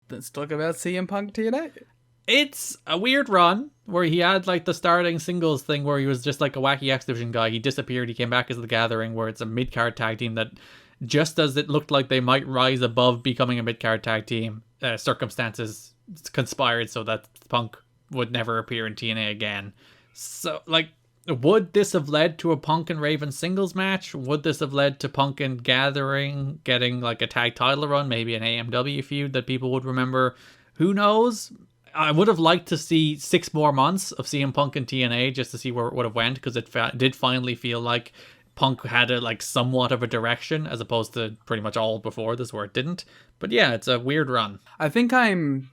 let's talk about CM Punk TNA. It's a weird run where he had like the starting singles thing where he was just like a wacky X Division guy. He disappeared. He came back as the Gathering, where it's a mid-card tag team that, just as it looked like they might rise above becoming a mid-card tag team, circumstances conspired so that Punk would never appear in TNA again. So, like, would this have led to a Punk and Raven singles match? Would this have led to Punk and Gathering getting like a tag title run, maybe an AMW feud that people would remember? Who knows? I would have liked to see 6 more months of CM Punk and TNA just to see where it would have went, because it did finally feel like Punk had a like somewhat of a direction, as opposed to pretty much all before this where it didn't. But yeah, it's a weird run. I think I'm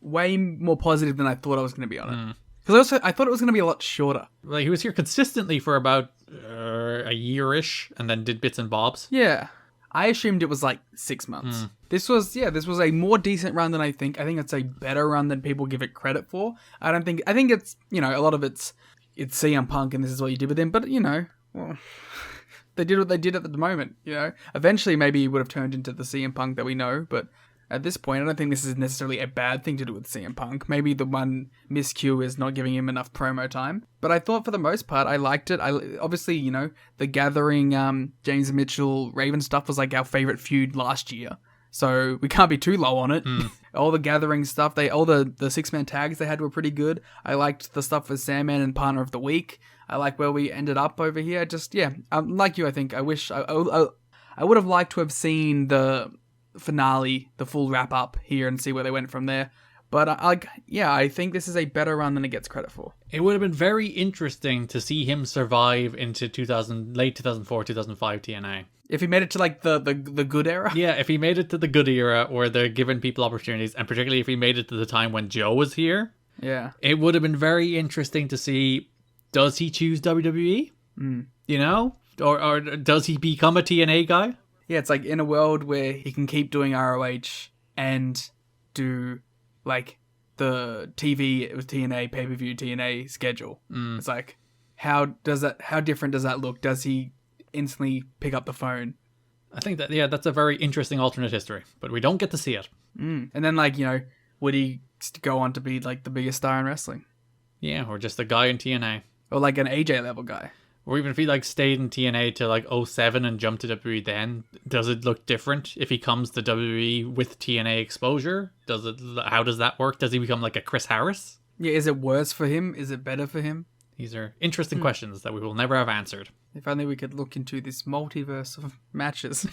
way more positive than I thought I was going to be on it. Because I thought it was going to be a lot shorter. Like, he was here consistently for about a year-ish, and then did bits and bobs. Yeah. I assumed it was like 6 months. This was a more decent run than I think. I think it's a better run than people give it credit for. I think it's, a lot of it's CM Punk and this is what you did with him, but well, they did what they did at the moment, Eventually maybe he would have turned into the CM Punk that we know, but at this point, I don't think this is necessarily a bad thing to do with CM Punk. Maybe the one miscue is not giving him enough promo time. But I thought for the most part, I liked it. Obviously, the Gathering, James Mitchell, Raven stuff was like our favorite feud last year. So we can't be too low on it. All the Gathering stuff, all the 6-man tags they had were pretty good. I liked the stuff with Sandman and Partner of the Week. I like where we ended up over here. Just, like you, I think. I wish I would have liked to have seen the finale, the full wrap up here, and see where they went from there. But I think this is a better run than it gets credit for. It would have been very interesting to see him survive into late 2004, 2005 TNA. If he made it to like the good era? Yeah, if he made it to the good era where they're giving people opportunities, and particularly if he made it to the time when Joe was here. Yeah. It would have been very interesting to see, does he choose WWE? Or does he become a TNA guy? Yeah, it's like in a world where he can keep doing ROH and do like the TV with TNA, pay-per-view TNA schedule. It's like, how different does that look? Does he instantly pick up the phone? I think that's a very interesting alternate history, but we don't get to see it. And then would he go on to be like the biggest star in wrestling? Yeah, or just a guy in TNA. Or like an AJ level guy. Or even if he stayed in TNA to 2007 and jumped to WWE then, does it look different if he comes to WWE with TNA exposure? How does that work? Does he become like a Chris Harris? Yeah, is it worse for him? Is it better for him? These are interesting questions that we will never have answered. If only we could look into this multiverse of matches.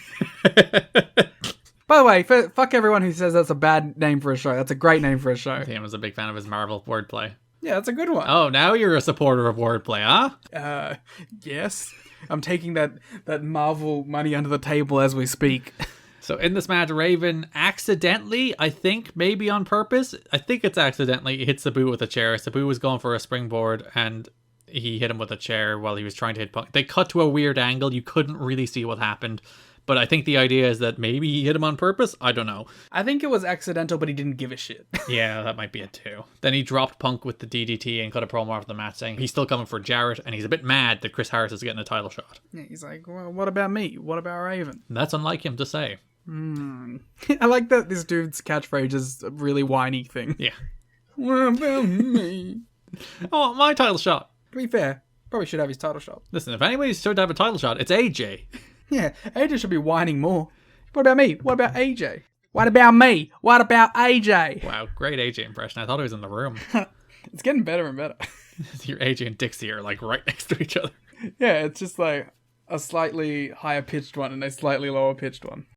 By the way, fuck everyone who says that's a bad name for a show. That's a great name for a show. Tim was a big fan of his Marvel wordplay. Yeah, that's a good one. Oh, now you're a supporter of wordplay, huh? Yes. I'm taking that Marvel money under the table as we speak. So in this match, Raven accidentally, I think, maybe on purpose, I think it's accidentally, he hits Sabu with a chair. Sabu was going for a springboard and he hit him with a chair while he was trying to hit Punk. They cut to a weird angle. You couldn't really see what happened. But I think the idea is that maybe he hit him on purpose. I don't know. I think it was accidental, but he didn't give a shit. Yeah, that might be it too. Then he dropped Punk with the DDT and cut a promo after the match saying he's still coming for Jarrett, and he's a bit mad that Chris Harris is getting a title shot. Yeah, he's like, well, what about me? What about Raven? That's unlike him to say. I like that this dude's catchphrase is a really whiny thing. Yeah. What about me? Oh, my title shot. To be fair, probably should have his title shot. Listen, if anybody should have a title shot, it's AJ. Yeah, AJ should be whining more. What about me? What about AJ? What about me? What about AJ? Wow, great AJ impression. I thought he was in the room. It's getting better and better. Your AJ and Dixie are right next to each other. Yeah, it's just like a slightly higher pitched one and a slightly lower pitched one.